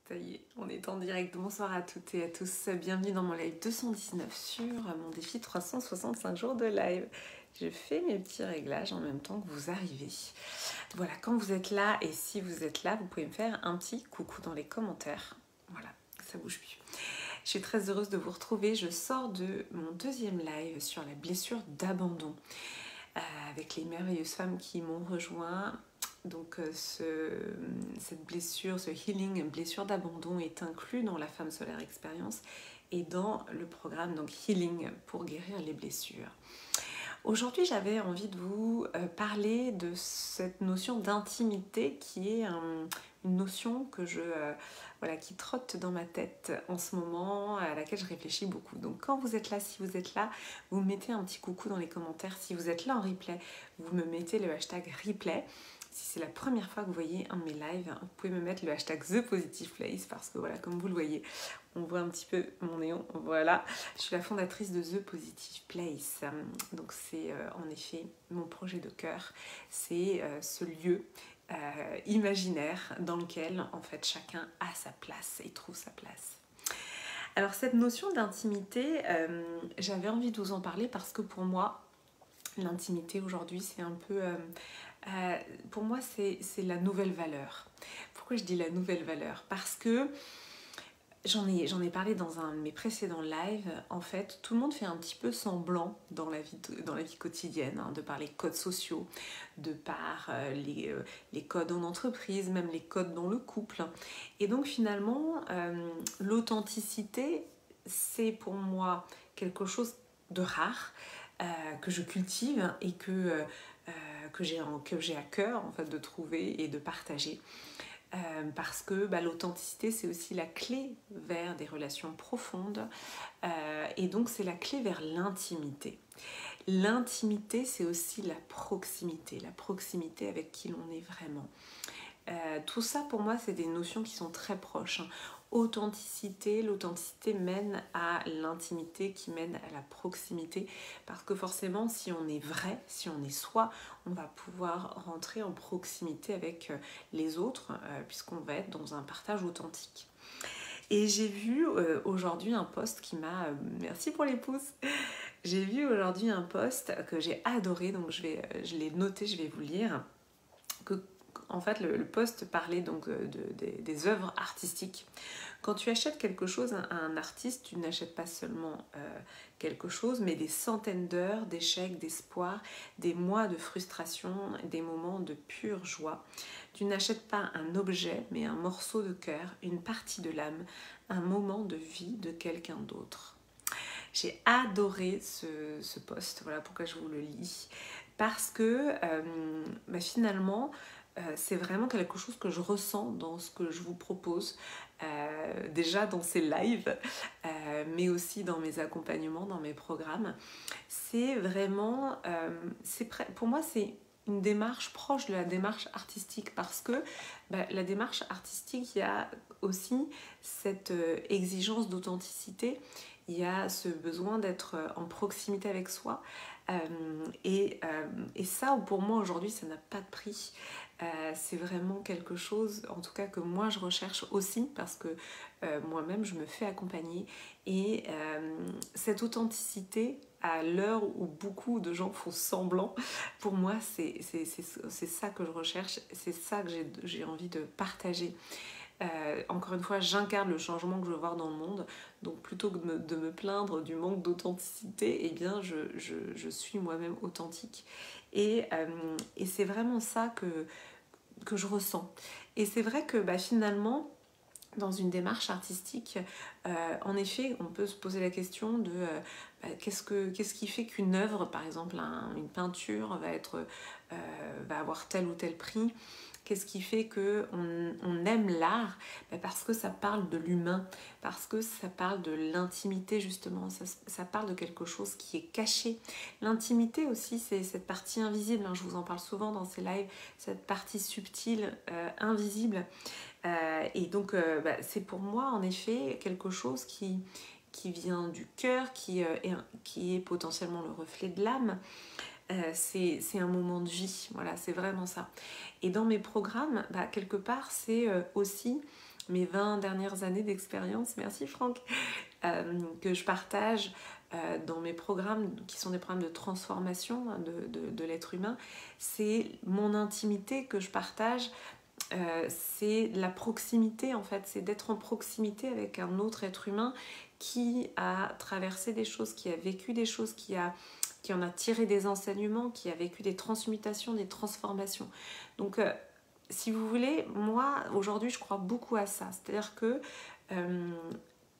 Ça y est, on est en direct. Bonsoir à toutes et à tous. Bienvenue dans mon live 219 sur mon défi 365 jours de live. Je fais mes petits réglages en même temps que vous arrivez. Voilà, quand vous êtes là et si vous êtes là, vous pouvez me faire un petit coucou dans les commentaires. Voilà, ça bouge plus. Je suis très heureuse de vous retrouver. Je sors de mon deuxième live sur la blessure d'abandon avec les merveilleuses femmes qui m'ont rejoint. Donc cette blessure, ce healing, blessure d'abandon est inclus dans la Femme Solaire Expérience et dans le programme donc Healing pour guérir les blessures. Aujourd'hui, j'avais envie de vous parler de cette notion d'intimité qui est une notion que qui trotte dans ma tête en ce moment, à laquelle je réfléchis beaucoup. Donc quand vous êtes là, si vous êtes là, vous mettez un petit coucou dans les commentaires. Si vous êtes là en replay, vous me mettez le hashtag replay. Si c'est la première fois que vous voyez un de mes lives, vous pouvez me mettre le hashtag ThePositivePlace parce que voilà, comme vous le voyez, on voit un petit peu mon néon. Voilà, je suis la fondatrice de The Positive Place. Donc c'est en effet mon projet de cœur. C'est ce lieu imaginaire dans lequel en fait chacun a sa place et trouve sa place. Alors cette notion d'intimité, j'avais envie de vous en parler parce que pour moi, l'intimité aujourd'hui c'est un peu... pour moi c'est la nouvelle valeur. Pourquoi je dis la nouvelle valeur? Parce que j'en ai parlé dans un de mes précédents lives. En fait, tout le monde fait un petit peu semblant dans la vie quotidienne, de par les codes sociaux, de par les codes en entreprise, même les codes dans le couple. Et donc finalement, l'authenticité, c'est pour moi quelque chose de rare, que je cultive et que j'ai à cœur en fait, de trouver et de partager. Parce que l'authenticité c'est aussi la clé vers des relations profondes et donc c'est la clé vers l'intimité. L'intimité c'est aussi la proximité avec qui l'on est vraiment. Tout ça pour moi c'est des notions qui sont très proches. L'authenticité mène à l'intimité qui mène à la proximité parce que forcément si on est vrai, si on est soi, on va pouvoir rentrer en proximité avec les autres puisqu'on va être dans un partage authentique. Et j'ai vu aujourd'hui un post qui m'a... merci pour les pouces. J'ai vu aujourd'hui un post que j'ai adoré, donc je l'ai noté, je vais vous lire. En fait, le post parlait donc des œuvres artistiques. Quand tu achètes quelque chose à un artiste, tu n'achètes pas seulement quelque chose, mais des centaines d'heures d'échecs, d'espoir, des mois de frustration, des moments de pure joie. Tu n'achètes pas un objet, mais un morceau de cœur, une partie de l'âme, un moment de vie de quelqu'un d'autre. J'ai adoré ce post, voilà pourquoi je vous le lis. Parce que finalement, c'est vraiment quelque chose que je ressens dans ce que je vous propose, déjà dans ces lives, mais aussi dans mes accompagnements, dans mes programmes. C'est vraiment, pour moi c'est une démarche proche de la démarche artistique parce que la démarche artistique, il y a aussi cette exigence d'authenticité, il y a ce besoin d'être en proximité avec soi et ça pour moi aujourd'hui ça n'a pas de prix. C'est vraiment quelque chose en tout cas que moi je recherche aussi parce que moi-même je me fais accompagner et cette authenticité à l'heure où beaucoup de gens font semblant, pour moi c'est ça que je recherche, c'est ça que j'ai envie de partager. Encore une fois, j'incarne le changement que je veux voir dans le monde, donc plutôt que de me plaindre du manque d'authenticité, eh bien je suis moi-même authentique et c'est vraiment ça que je ressens. Et c'est vrai que finalement dans une démarche artistique, en effet, on peut se poser la question de qu'est-ce qui fait qu'une œuvre, par exemple une peinture, va avoir tel ou tel prix. Qu'est-ce qui fait qu'on aime l'art? Parce que ça parle de l'humain, parce que ça parle de l'intimité justement, ça parle de quelque chose qui est caché. L'intimité aussi, c'est cette partie invisible, je vous en parle souvent dans ces lives, cette partie subtile, invisible. Et donc c'est pour moi en effet quelque chose qui vient du cœur, qui est potentiellement le reflet de l'âme. C'est un moment de vie, voilà, c'est vraiment ça. Et dans mes programmes, quelque part, c'est aussi mes 20 dernières années d'expérience, merci Franck, que je partage dans mes programmes qui sont des programmes de transformation de l'être humain. C'est mon intimité que je partage, c'est la proximité en fait, c'est d'être en proximité avec un autre être humain qui a traversé des choses, qui a vécu des choses, qui en a tiré des enseignements, qui a vécu des transmutations, des transformations. Donc si vous voulez, moi aujourd'hui je crois beaucoup à ça, c'est-à-dire que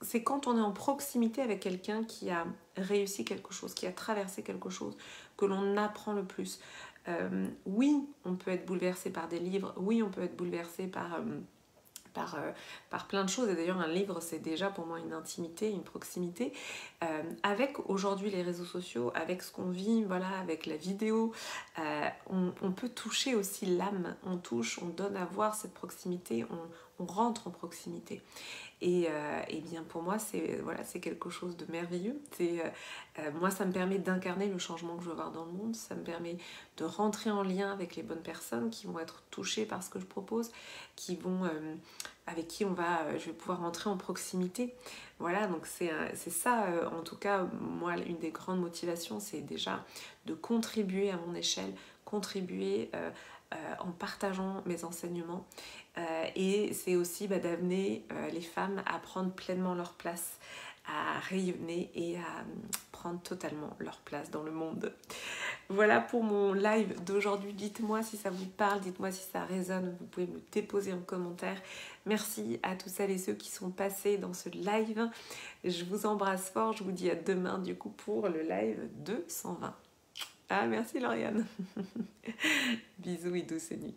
c'est quand on est en proximité avec quelqu'un qui a réussi quelque chose, qui a traversé quelque chose, que l'on apprend le plus. Oui, on peut être bouleversé par des livres, oui, on peut être bouleversé par plein de choses. Et d'ailleurs, un livre, c'est déjà pour moi une intimité, une proximité. Avec aujourd'hui les réseaux sociaux, avec ce qu'on vit, voilà, avec la vidéo, on peut toucher aussi l'âme. On touche, on donne à voir cette proximité, on rentre en proximité. Et bien pour moi, c'est quelque chose de merveilleux. Moi, ça me permet d'incarner le changement que je veux voir dans le monde. Ça me permet de rentrer en lien avec les bonnes personnes qui vont être touchées par ce que je propose, avec qui je vais pouvoir rentrer en proximité. Voilà, donc c'est ça, en tout cas, moi, une des grandes motivations, c'est déjà de contribuer à mon échelle, contribuer en partageant mes enseignements. Et c'est aussi d'amener les femmes à prendre pleinement leur place, à rayonner et à prendre totalement leur place dans le monde. Voilà pour mon live d'aujourd'hui. Dites-moi si ça vous parle, dites-moi si ça résonne. Vous pouvez me déposer en commentaire. Merci à tous celles et ceux qui sont passés dans ce live. Je vous embrasse fort. Je vous dis à demain du coup pour le live 220. Ah, merci Lauriane. Bisous et douce nuit.